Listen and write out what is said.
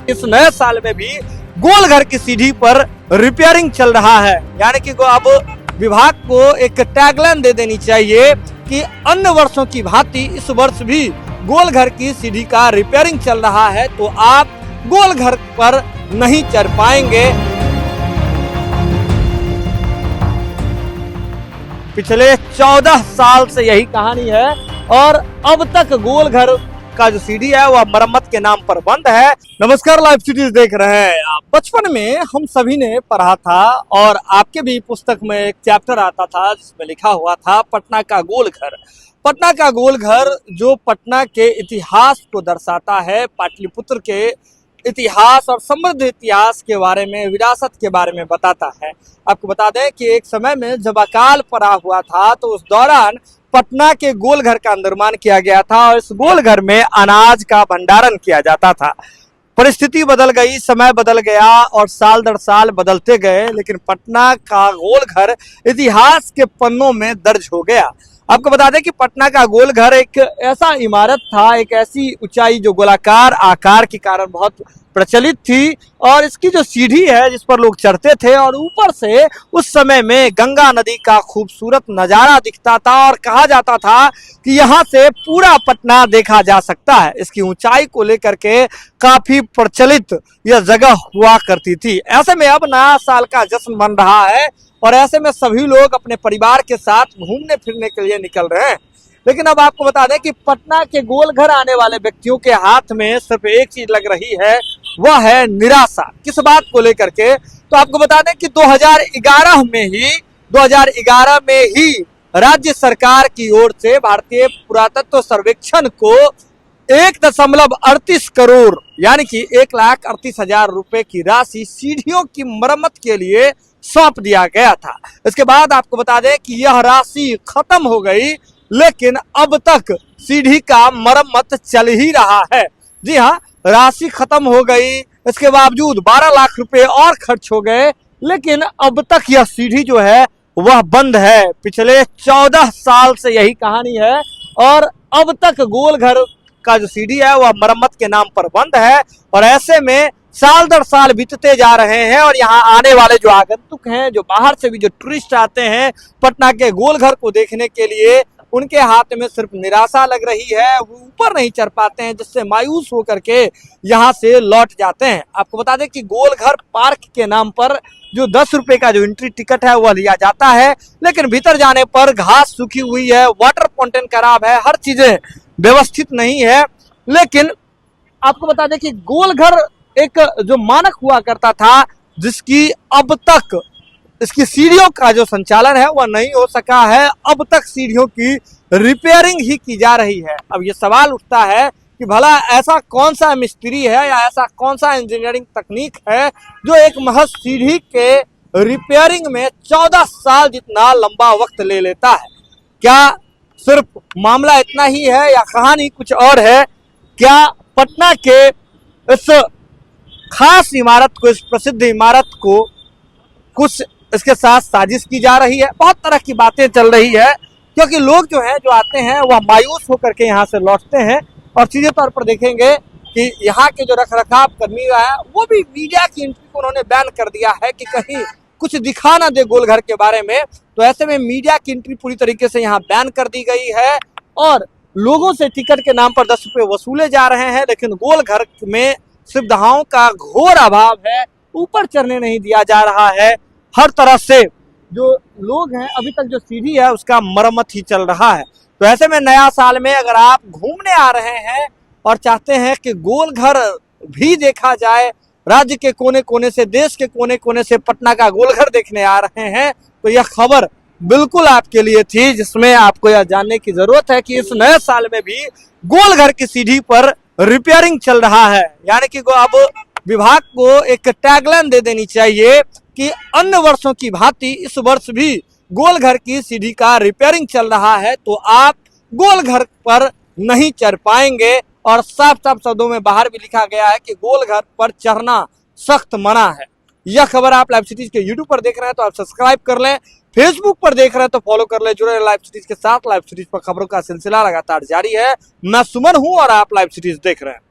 इस नए साल में भी गोल घर की सीढ़ी पर रिपेयरिंग चल रहा है। यानी कि अब विभाग को एक टैगलाइन दे देनी चाहिए कि अन्य वर्षों की भांति इस वर्ष भी गोल घर की सीढ़ी का रिपेयरिंग चल रहा है, तो आप गोल घर पर नहीं चढ़ पाएंगे। पिछले 14 साल से यही कहानी है और अब तक गोल घर का जो सीढ़ी है वह मरम्मत के नाम पर बंद है। नमस्कार, लाइव सिटीज देख रहे हैं आप। बचपन में हम सभी ने पढ़ा था और आपके भी पुस्तक में एक चैप्टर आता था जिसमें लिखा हुआ था पटना का गोल घर। पटना का गोल घर जो पटना के इतिहास को दर्शाता है, पाटलिपुत्र के इतिहास और समृद्ध इतिहास के बारे में, विरासत के बारे में बताता है। आपको बता दें कि एक समय में जब अकाल पड़ा हुआ था तो उस दौरान पटना के गोल घर का निर्माण किया गया था और इस गोल घर में अनाज का भंडारण किया जाता था। परिस्थिति बदल गई, समय बदल गया और साल दर साल बदलते गए, लेकिन पटना का गोल घर इतिहास के पन्नों में दर्ज हो गया। आपको बता दें कि पटना का गोल घर एक ऐसा इमारत था, एक ऐसी ऊंचाई जो गोलाकार आकार के कारण बहुत प्रचलित थी और इसकी जो सीढ़ी है जिस पर लोग चढ़ते थे और ऊपर से उस समय में गंगा नदी का खूबसूरत नजारा दिखता था और कहा जाता था कि यहाँ से पूरा पटना देखा जा सकता है। इसकी ऊंचाई को लेकर के काफी प्रचलित यह जगह हुआ करती थी। ऐसे में अब नया साल का जश्न मन रहा है और ऐसे में सभी लोग अपने परिवार के साथ घूमने फिरने के लिए निकल रहे हैं। लेकिन अब आपको बता दें कि पटना के गोल घर आने वाले व्यक्तियों के हाथ में सिर्फ एक चीज लग रही है, वह है निराशा। किस बात को लेकर के? तो आपको बता दें कि 2011 में ही राज्य सरकार की ओर से भारतीय पुरातत्व सर्वेक्षण को 1.38 करोड़ यानी कि 1,38,000 रुपए की राशि सीढ़ियों की मरम्मत के लिए सौंप दिया गया था। इसके बाद आपको बता दें कि यह राशि खत्म हो गई, लेकिन अब तक सीढ़ी का मरम्मत चल ही रहा है। जी हाँ, राशि खत्म हो गई, इसके बावजूद 12 लाख रुपए और खर्च हो गए, लेकिन अब तक यह सीढ़ी जो है वह बंद है। पिछले 14 साल से यही कहानी है और अब तक गोल घर का जो सीढ़ी है वह मरम्मत के नाम पर बंद है। और ऐसे में साल दर साल बीतते जा रहे हैं और यहाँ आने वाले जो आगंतुक हैं, जो बाहर से भी जो टूरिस्ट आते हैं पटना के गोल घर को देखने के लिए, उनके हाथ में सिर्फ निराशा लग रही है। वो ऊपर नहीं चढ़ पाते हैं, जिससे मायूस होकर के यहाँ से लौट जाते हैं। आपको बता दें कि गोल घर पार्क के नाम पर जो 10 रुपए का जो एंट्री टिकट है वह लिया जाता है, लेकिन भीतर जाने पर घास सूखी हुई है, वाटर फाउंटेन खराब है, हर चीजें व्यवस्थित नहीं है। लेकिन आपको बता दें कि गोल घर एक जो मानक हुआ करता था, जिसकी अब तक इसकी सीढ़ियों का जो संचालन है वह नहीं हो सका है। अब तक सीढ़ियों की रिपेयरिंग ही की जा रही है। अब ये सवाल उठता है कि भला ऐसा कौन सा मिस्त्री है या ऐसा कौन सा इंजीनियरिंग तकनीक है जो एक महज सीढ़ी के रिपेयरिंग में 14 साल जितना लंबा वक्त ले लेता है? क्या सिर्फ मामला इतना ही है या कहानी कुछ और है? क्या पटना के इस खास इमारत को, इस प्रसिद्ध इमारत को कुछ इसके साथ साजिश की जा रही है? बहुत तरह की बातें चल रही है, क्योंकि लोग जो हैं, जो आते हैं वह मायूस होकर के यहाँ से लौटते हैं। और सीधे तौर पर देखेंगे कि यहाँ के जो रखरखाव कर्मी है वो भी मीडिया की एंट्री को उन्होंने बैन कर दिया है कि कहीं कुछ दिखा ना दे गोल घर के बारे में। तो ऐसे में मीडिया की एंट्री पूरी तरीके से यहाँ बैन कर दी गई है और लोगों से टिकट के नाम पर 10 रुपए वसूले जा रहे हैं। लेकिन गोल घर में सुविधाओं का घोर अभाव है, ऊपर चढ़ने नहीं दिया जा रहा है। हर तरह से जो लोग हैं, अभी तक जो सीढ़ी है उसका मरम्मत ही चल रहा है। तो ऐसे में नया साल में अगर आप घूमने आ रहे हैं और चाहते हैं कि गोल घर भी देखा जाए, राज्य के कोने कोने से, देश के कोने कोने से पटना का गोल घर देखने आ रहे हैं, तो यह खबर बिल्कुल आपके लिए थी, जिसमें आपको यह जानने की जरूरत है कि इस नए साल में भी गोल घर की सीढ़ी पर रिपेयरिंग चल रहा है। यानी कि अब विभाग को एक टैगलाइन दे देनी चाहिए कि अन्य वर्षों की भांति इस वर्ष भी गोल घर की सीढ़ी का रिपेयरिंग चल रहा है, तो आप गोल घर पर नहीं चढ़ पाएंगे। और साफ साफ शब्दों में बाहर भी लिखा गया है कि गोल घर पर चढ़ना सख्त मना है। यह खबर आप लाइव सिटीज के यूट्यूब पर देख रहे हैं तो आप सब्सक्राइब कर लें, फेसबुक पर देख रहे हैं तो फॉलो कर लें। जुड़े रहे लाइव सिटीज के साथ। लाइव सिटीज पर खबरों का सिलसिला लगातार जारी है। मैं सुमन हूं और आप लाइव सिटीज देख रहे हैं।